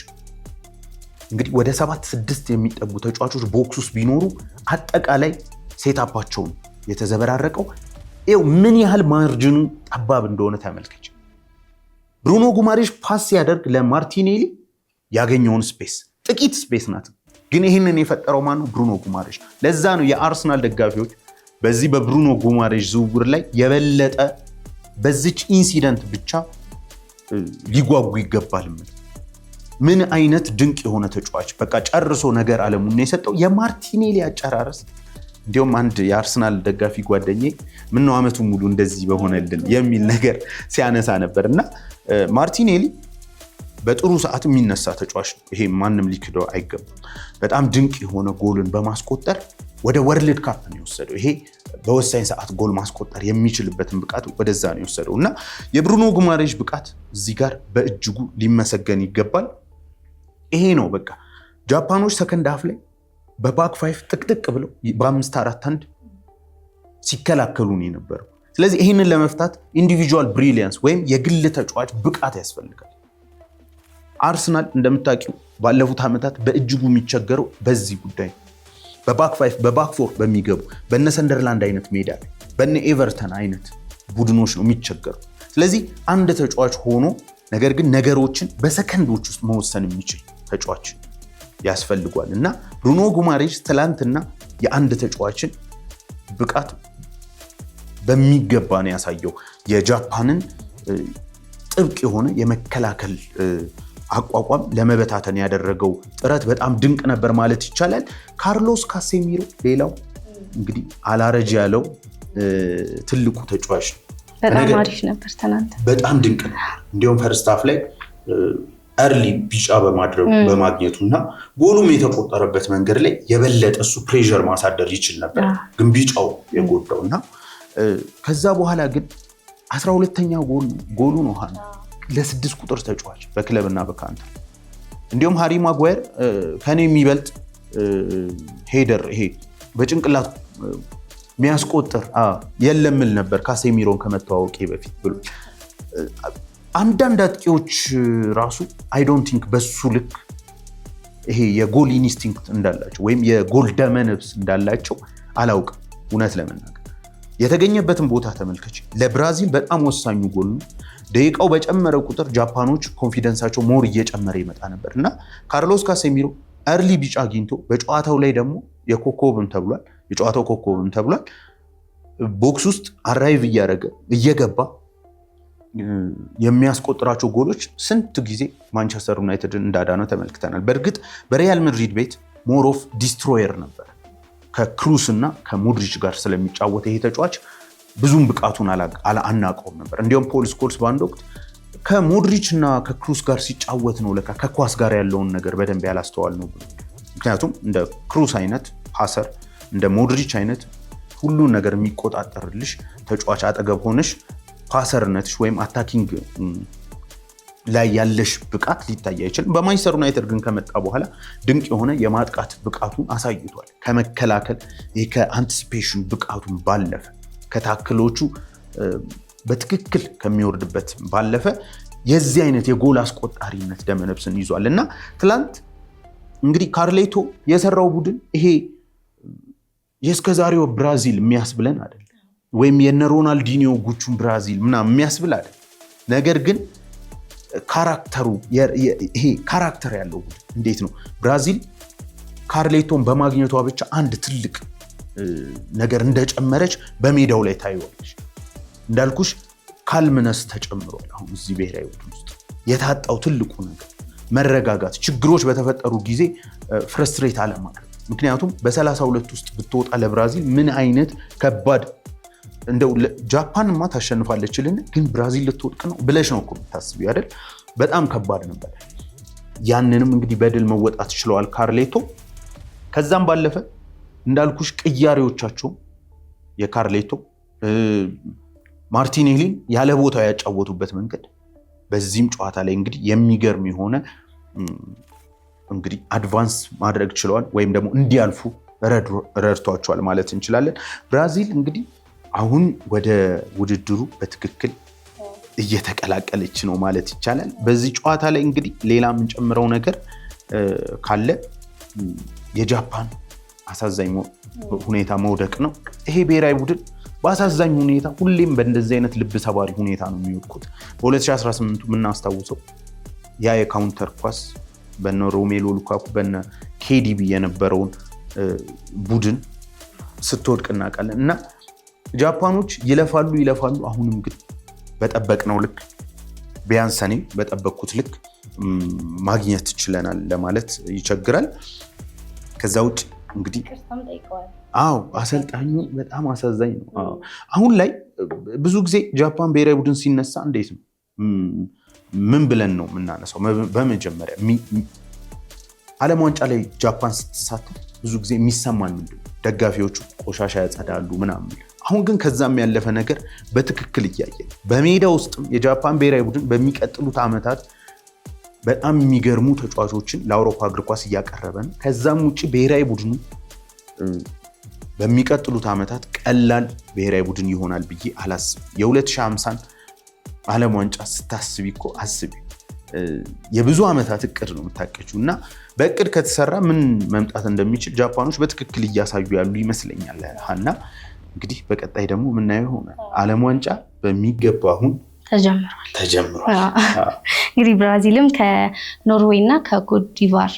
እንግዲህ ወደ 7-6 የሚጠጉ ተጫዋቾች ቦክስ ውስጥ ቢኖሩ አጠቃላይ ሴታፓቸውን የተዘበራረቀው ይኸው ምን ያህል ማርጅኑ ጠባብ እንደሆነ ተመልከች። ብሩኖ ጉማሬሽ ፓስ ሲያደርግ ለማርቲኔሊ ያገኘውን ስፔስ ጥቂት ስፔስ ናት፣ ግን ይህንን የፈጠረው ማነው? ብሩኖ ጉማሬሽ። ለዛ ነው የአርሰናል ደጋፊዎች በዚህ በብሩኖ ጉማሬሽ ዝውውር ላይ የበለጠ በዚች ኢንሲደንት ብቻ ሊጓጉ ይገባል። ምን አይነት ድንቅ የሆነ ተጫዋች፣ በቃ ጨርሶ ነገር አለሙን የሰጠው የማርቲኔሊ አጨራረስ። እንዲሁም አንድ የአርሰናል ደጋፊ ጓደኛዬ ምነው ዓመቱን ሙሉ እንደዚህ በሆነልን የሚል ነገር ሲያነሳ ነበር እና ማርቲኔሊ በጥሩ ሰዓት የሚነሳ ተጫዋች ነው። ይሄ ማንም ሊክደው አይገባም። በጣም ድንቅ የሆነ ጎልን በማስቆጠር ወደ ወርልድ ካፕ ነው የወሰደው። ይሄ በወሳኝ ሰዓት ጎል ማስቆጠር የሚችልበትን ብቃት ወደዛ ነው የወሰደው እና የብሩኖ ጉማሬሽ ብቃት እዚህ ጋር በእጅጉ ሊመሰገን ይገባል። ይሄ ነው በቃ ጃፓኖች ሰከንድ ሃፍ ላይ በባክ 5 ጥቅጥቅ ብለው በ5-4-1 ሲከላከሉ ነው የነበረው። ስለዚህ ይህንን ለመፍታት ኢንዲቪጁዋል ብሪሊያንስ ወይም የግል ተጫዋች ብቃት ያስፈልጋል። አርሰናል እንደምታውቂው ባለፉት ዓመታት በእጅጉ የሚቸገረው በዚህ ጉዳይ በባክ ፋይቭ በባክ ፎር በሚገቡ በነ ሰንደርላንድ አይነት ሜዳ ላይ በነ ኤቨርተን አይነት ቡድኖች ነው የሚቸገረው። ስለዚህ አንድ ተጫዋች ሆኖ ነገር ግን ነገሮችን በሰከንዶች ውስጥ መወሰን የሚችል ተጫዋች ያስፈልጓል እና ብሩኖ ጉማሬሽ ትላንትና የአንድ ተጫዋችን ብቃት በሚገባ ነው ያሳየው። የጃፓንን ጥብቅ የሆነ የመከላከል አቋቋም ለመበታተን ያደረገው ጥረት በጣም ድንቅ ነበር ማለት ይቻላል። ካርሎስ ካሴሚሮ ሌላው እንግዲህ አላረጅ ያለው ትልቁ ተጫዋች በጣም አሪፍ ነበር ትናንት፣ በጣም ድንቅ ነው። እንዲሁም ፈርስት ሃፍ ላይ እርሊ ቢጫ በማግኘቱና ጎሉም የተቆጠረበት መንገድ ላይ የበለጠ እሱ ፕሬዠር ማሳደር ይችል ነበር፣ ግን ቢጫው የጎዳውና ከዛ በኋላ ግን 12ኛ ጎሉ ነው ለ6 ቁጥር ተጫዋች በክለብና በካንትሪ። እንዲሁም ሃሪ ማጓየር ከኔ የሚበልጥ ሄደር ይሄ በጭንቅላት የሚያስቆጥር የለምል ነበር ካሴሚሮን ከመተዋወቄ በፊት ብሎ አንዳንድ አጥቂዎች ራሱ አይ ዶንት ቲንክ በሱ ልክ ይሄ የጎል ኢንስቲንክት እንዳላቸው ወይም የጎል ደመነፍስ እንዳላቸው አላውቅም። እውነት ለመናገር የተገኘበትን ቦታ ተመልከች። ለብራዚል በጣም ወሳኙ ጎል ነው። ደቂቃው በጨመረ ቁጥር ጃፓኖች ኮንፊደንሳቸው ሞር እየጨመረ ይመጣ ነበር እና ካርሎስ ካሴሚሮ እርሊ ቢጫ አግኝቶ በጨዋታው ላይ ደግሞ የኮከብም ተብሏል፣ የጨዋታው ኮከብም ተብሏል። ቦክስ ውስጥ አራይቭ እያደረገ እየገባ የሚያስቆጥራቸው ጎሎች ስንት ጊዜ ማንቸስተር ዩናይትድን እንዳዳነው ተመልክተናል። በእርግጥ በሪያል ማድሪድ ቤት ሞር ኦፍ ዲስትሮየር ነበር። ከክሩስ እና ከሞድሪች ጋር ስለሚጫወት ይሄ ተጫዋች ብዙም ብቃቱን አናውቀውም ነበር። እንዲሁም ፖል ስኮልስ በአንድ ወቅት ከሞድሪች እና ከክሩስ ጋር ሲጫወት ነው ለካ ከኳስ ጋር ያለውን ነገር በደንብ ያላስተዋል ነው። ምክንያቱም እንደ ክሩስ አይነት ፓሰር እንደ ሞድሪች አይነት ሁሉን ነገር የሚቆጣጠርልሽ ተጫዋች አጠገብ ሆነሽ ፓሰርነትሽ ወይም አታኪንግ ላይ ያለሽ ብቃት ሊታይ አይችልም። በማንቸስተር ዩናይትድ ግን ከመጣ በኋላ ድንቅ የሆነ የማጥቃት ብቃቱን አሳይቷል። ከመከላከል ከአንቲሲፔሽን ብቃቱን ባለፈ ከታክሎቹ በትክክል ከሚወርድበት ባለፈ የዚህ አይነት የጎል አስቆጣሪነት ደመነፍስን ይዟል እና ትላንት እንግዲህ ካርሌቶ የሰራው ቡድን ይሄ የእስከዛሬው ብራዚል የሚያስብለን አይደለም፣ ወይም የነ ሮናልዲኒዮ ጉቹን ብራዚል ምናምን የሚያስብል አይደለም። ነገር ግን ካራክተሩ ይሄ ካራክተር ያለው ቡድን እንዴት ነው ብራዚል ካርሌቶን በማግኘቷ ብቻ አንድ ትልቅ ነገር እንደጨመረች በሜዳው ላይ ታይዋለች። እንዳልኩሽ ካልምነስ ተጨምሯል። አሁን እዚህ ብሔራዊ ቡድን ውስጥ የታጣው ትልቁ ነገር መረጋጋት፣ ችግሮች በተፈጠሩ ጊዜ ፍረስትሬት አለማድረግ። ምክንያቱም በ32 ውስጥ ብትወጣ ለብራዚል ምን አይነት ከባድ እንደው ጃፓንማ ታሸንፋለችልን ግን ብራዚል ልትወድቅ ነው ብለሽ ነው እኮ የምታስቢው አይደል? በጣም ከባድ ነበር። ያንንም እንግዲህ በድል መወጣት ችለዋል ካርሌቶ። ከዛም ባለፈ እንዳልኩሽ ቅያሬዎቻቸው የካርሌቶ ማርቲኔሊን ያለ ቦታው ያጫወቱበት መንገድ በዚህም ጨዋታ ላይ እንግዲህ የሚገርም የሆነ እንግዲህ አድቫንስ ማድረግ ችለዋል ወይም ደግሞ እንዲያልፉ ረድቷቸዋል ማለት እንችላለን። ብራዚል እንግዲህ አሁን ወደ ውድድሩ በትክክል እየተቀላቀለች ነው ማለት ይቻላል። በዚህ ጨዋታ ላይ እንግዲህ ሌላ የምንጨምረው ነገር ካለ የጃፓን አሳዛኝ ሁኔታ መውደቅ ነው። ይሄ ብሔራዊ ቡድን በአሳዛኝ ሁኔታ ሁሌም በእንደዚህ አይነት ልብ ሰባሪ ሁኔታ ነው የሚወድቁት። በ2018 የምናስታውሰው ያ የካውንተር ኳስ በነ ሮሜሎ ሉካኩ በነ ኬዲቢ የነበረውን ቡድን ስትወድቅ እናውቃለን እና ጃፓኖች ይለፋሉ። አሁንም ግን በጠበቅነው ልክ ቢያንስ እኔ በጠበቅኩት ልክ ማግኘት ችለናል ለማለት ይቸግራል። ከዛ ውጭ እንግዲህ አሰልጣኙ በጣም አሳዛኝ ነው። አሁን ላይ ብዙ ጊዜ ጃፓን ብሔራዊ ቡድን ሲነሳ እንዴት ነው ምን ብለን ነው የምናነሳው? በመጀመሪያ ዓለም ዋንጫ ላይ ጃፓን ስትሳተፍ ብዙ ጊዜ የሚሰማን ምንድን ነው? ደጋፊዎቹ ቆሻሻ ያጸዳሉ ምናምን። አሁን ግን ከዛም ያለፈ ነገር በትክክል እያየን በሜዳ ውስጥም የጃፓን ብሔራዊ ቡድን በሚቀጥሉት ዓመታት በጣም የሚገርሙ ተጫዋቾችን ለአውሮፓ እግር ኳስ እያቀረበ ነው። ከዛም ውጭ ብሔራዊ ቡድኑ በሚቀጥሉት ዓመታት ቀላል ብሔራዊ ቡድን ይሆናል ብዬ አላስብም። የ2050 ዓለም ዋንጫ ስታስቢ እኮ አስቢ የብዙ ዓመታት እቅድ ነው የምታቀችው እና በእቅድ ከተሰራ ምን መምጣት እንደሚችል ጃፓኖች በትክክል እያሳዩ ያሉ ይመስለኛል። ሀና እንግዲህ በቀጣይ ደግሞ የምናየው ይሆናል። ዓለም ዋንጫ በሚገባ አሁን ተጀምሯል። እንግዲህ ብራዚልም ከኖርዌይ እና ከኮት ዲቯር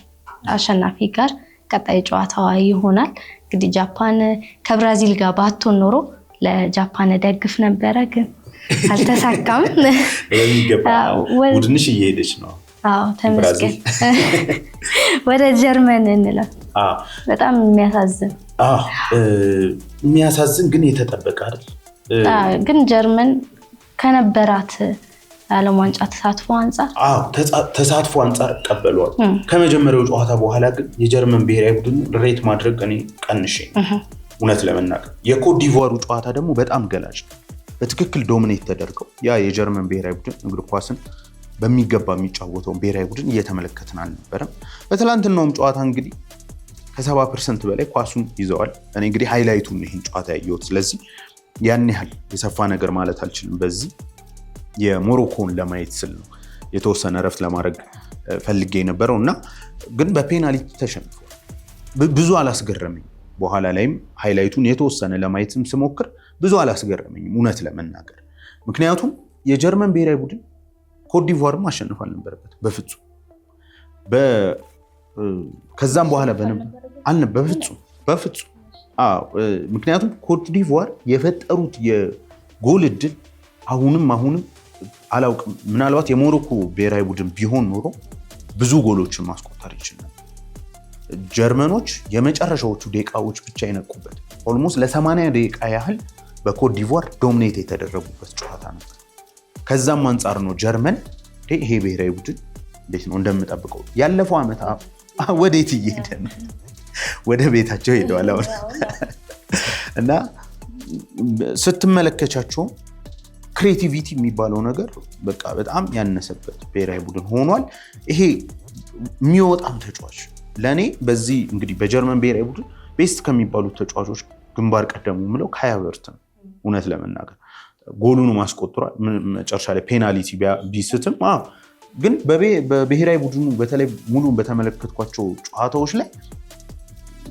አሸናፊ ጋር ቀጣይ ጨዋታዋ ይሆናል። እንግዲህ ጃፓን ከብራዚል ጋር ባትሆን ኖሮ ለጃፓን ደግፍ ነበረ፣ ግን አልተሳካም። ቡድንሽ እየሄደች ነው። ተመስገን። ወደ ጀርመን እንለው። በጣም የሚያሳዝን ግን የተጠበቀ አይደል? ግን ጀርመን ከነበራት ዓለም ዋንጫ ተሳትፎ አንጻር ቀበሏል። ከመጀመሪያው ጨዋታ በኋላ ግን የጀርመን ብሔራዊ ቡድን ሬት ማድረግ እኔ ቀንሼ እውነት ለመናገር የኮት ዲቯሩ ጨዋታ ደግሞ በጣም ገላጭ በትክክል ዶሚኔት ተደርገው ያ የጀርመን ብሔራዊ ቡድን እግር ኳስን በሚገባ የሚጫወተውን ብሔራዊ ቡድን እየተመለከትን አልነበረም። በትላንትናውም ጨዋታ እንግዲህ ከ70% በላይ ኳሱን ይዘዋል። እኔ እንግዲህ ሃይላይቱን ይህን ጨዋታ ያየሁት፣ ስለዚህ ያን ያህል የሰፋ ነገር ማለት አልችልም። በዚህ የሞሮኮን ለማየት ስል ነው የተወሰነ ረፍት ለማድረግ ፈልጌ የነበረው እና ግን በፔናልቲ ተሸንፏል። ብዙ አላስገረመኝም። በኋላ ላይም ሃይላይቱን የተወሰነ ለማየትም ስሞክር ብዙ አላስገረመኝም እውነት ለመናገር። ምክንያቱም የጀርመን ብሔራዊ ቡድን ኮት ዲቯርም ማሸነፍ አልነበረበት በፍጹም። ከዛም በኋላ በፍጹም ምክንያቱም ኮት ዲቯር የፈጠሩት የጎል እድል አሁንም አላውቅም፣ ምናልባት የሞሮኮ ብሔራዊ ቡድን ቢሆን ኖሮ ብዙ ጎሎችን ማስቆጠር ይችላል። ጀርመኖች የመጨረሻዎቹ ደቂቃዎች ብቻ የነቁበት ኦልሞስት ለ80 ደቂቃ ያህል በኮት ዲቯር ዶሚኔት የተደረጉበት ጨዋታ ነበር። ከዛም አንጻር ነው ጀርመን ይሄ ብሔራዊ ቡድን እንዴት ነው እንደምጠብቀው ያለፈው ዓመት ወዴት እየሄደ ነው? ወደ ቤታቸው ሄደዋል አሁን እና ስትመለከቻቸው ክሬቲቪቲ የሚባለው ነገር በቃ በጣም ያነሰበት ብሔራዊ ቡድን ሆኗል። ይሄ የሚወጣው ተጫዋች ለእኔ በዚህ እንግዲህ በጀርመን ብሔራዊ ቡድን ቤስት ከሚባሉት ተጫዋቾች ግንባር ቀደሙ ምለው ካይ ሃቨርትዝ ነው እውነት ለመናገር። ጎሉን ማስቆጥሯል። መጨረሻ ላይ ፔናልቲ ቢስትም ግን በብሔራዊ ቡድኑ በተለይ ሙሉን በተመለከትኳቸው ጨዋታዎች ላይ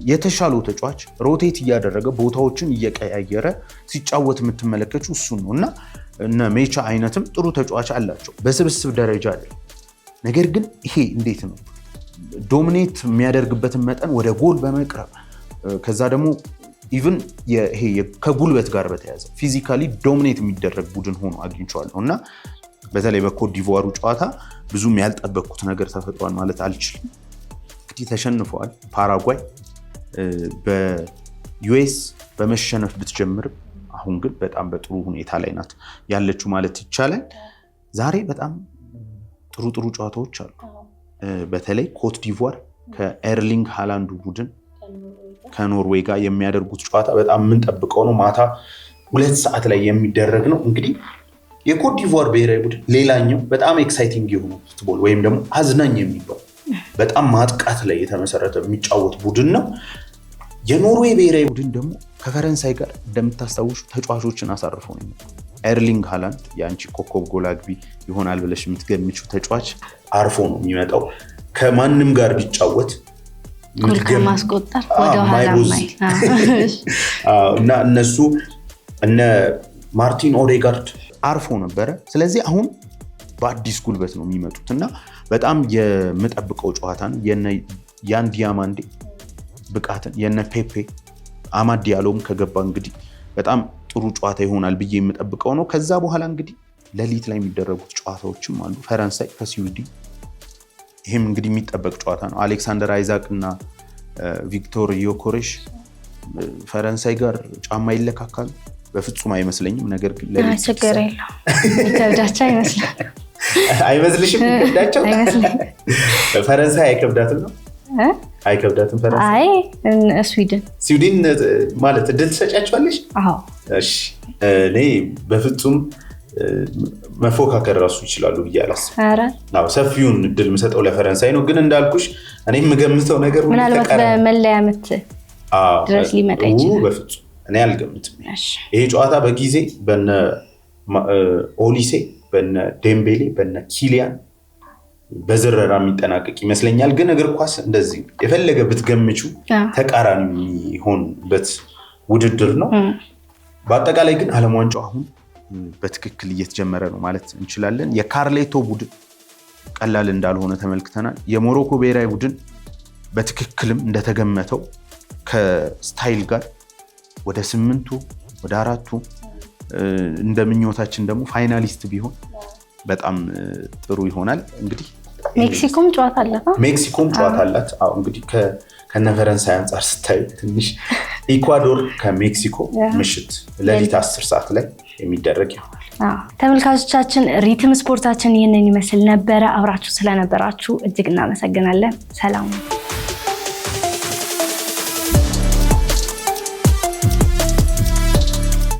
የተሻለው ተጫዋች ሮቴት እያደረገ ቦታዎችን እየቀያየረ ሲጫወት የምትመለከቱ እሱን ነው እና እነ ሜቻ አይነትም ጥሩ ተጫዋች አላቸው በስብስብ ደረጃ አይደለም። ነገር ግን ይሄ እንዴት ነው ዶሚኔት የሚያደርግበትን መጠን ወደ ጎል በመቅረብ ከዛ ደግሞ ኢቭን ይሄ ከጉልበት ጋር በተያያዘ ፊዚካሊ ዶሚኔት የሚደረግ ቡድን ሆኖ አግኝቼዋለሁ እና በተለይ በኮት ዲቯሩ ጨዋታ ብዙም ያልጠበቅኩት ነገር ተፈጥሯል ማለት አልችልም። እንግዲህ ተሸንፈዋል። ፓራጓይ በዩኤስ በመሸነፍ ብትጀምርም አሁን ግን በጣም በጥሩ ሁኔታ ላይ ናት ያለችው ማለት ይቻላል። ዛሬ በጣም ጥሩ ጨዋታዎች አሉ። በተለይ ኮት ዲቯር ከኤርሊንግ ሃላንዱ ቡድን ከኖርዌይ ጋር የሚያደርጉት ጨዋታ በጣም የምንጠብቀው ነው። ማታ 2 ሰዓት ላይ የሚደረግ ነው። እንግዲህ የኮት ዲቯር ብሔራዊ ቡድን ሌላኛው በጣም ኤክሳይቲንግ የሆኑ ፉትቦል ወይም ደግሞ አዝናኝ የሚባል በጣም ማጥቃት ላይ የተመሰረተ የሚጫወት ቡድን ነው። የኖርዌይ ብሔራዊ ቡድን ደግሞ ከፈረንሳይ ጋር እንደምታስታውሹ ተጫዋቾችን አሳርፎ ነው። ኤርሊንግ ሃላንድ የአንቺ ኮከብ ጎል አግቢ ይሆናል ብለሽ የምትገምቺው ተጫዋች አርፎ ነው የሚመጣው። ከማንም ጋር ቢጫወት ጎል ከማስቆጠር ወደ ኋላ እና እነሱ እነ ማርቲን ኦዴጋርድ አርፎ ነበረ። ስለዚህ አሁን በአዲስ ጉልበት ነው የሚመጡት እና በጣም የምጠብቀው ጨዋታ ነው። ያን ዲያማንዴ ብቃትን የነ ፔፔ አማድ ዲያሎም ከገባ እንግዲህ በጣም ጥሩ ጨዋታ ይሆናል ብዬ የምጠብቀው ነው። ከዛ በኋላ እንግዲህ ሌሊት ላይ የሚደረጉት ጨዋታዎችም አሉ። ፈረንሳይ ከስዊድን፣ ይህም እንግዲህ የሚጠበቅ ጨዋታ ነው። አሌክሳንደር አይዛክ እና ቪክቶር ዮኮሬሽ ፈረንሳይ ጋር ጫማ ይለካካሉ? በፍጹም አይመስለኝም። ነገር ግን ችግር የለውም ይከብዳቸው ይመስላል። አይመስልሽም? ይከብዳቸው ፈረንሳይ አይከብዳትም ነው? አይከብዳትም ፈረንሳይ? አይ ስዊድን ማለት እድል ትሰጫቸዋለሽ? አዎ። እሺ እኔ በፍጹም መፎካከር ራሱ ይችላሉ ብዬ አላስብም። ሰፊውን እድል የምሰጠው ለፈረንሳይ ነው። ግን እንዳልኩሽ እኔ የምገምተው ነገር ምናልባት በመለያ ምት ድረስ ሊመጣ ይችላል። በፍጹም እኔ አልገምትም። ይሄ ጨዋታ በጊዜ በነ ኦሊሴ፣ በነ ዴምቤሌ፣ በነ ኪሊያን በዝረራ የሚጠናቀቅ ይመስለኛል። ግን እግር ኳስ እንደዚህ የፈለገ ብትገምቹ ተቃራኒ የሚሆንበት ውድድር ነው። በአጠቃላይ ግን ዓለም ዋንጫው አሁን በትክክል እየተጀመረ ነው ማለት እንችላለን። የካርሌቶ ቡድን ቀላል እንዳልሆነ ተመልክተናል። የሞሮኮ ብሔራዊ ቡድን በትክክልም እንደተገመተው ከስታይል ጋር ወደ 8ቱ ወደ 4ቱ እንደምኞታችን ደግሞ ፋይናሊስት ቢሆን በጣም ጥሩ ይሆናል። እንግዲህ ሜክሲኮም ጨዋታ አላት። አዎ እንግዲህ ከነ ፈረንሳይ አንፃር ስታይ ትንሽ ኢኳዶር ከሜክሲኮ ምሽት ሌሊት 10 ሰዓት ላይ የሚደረግ ይሆናል። ተመልካቾቻችን ሪትም ስፖርታችን ይህንን ይመስል ነበረ። አብራችሁ ስለነበራችሁ እጅግ እናመሰግናለን። ሰላም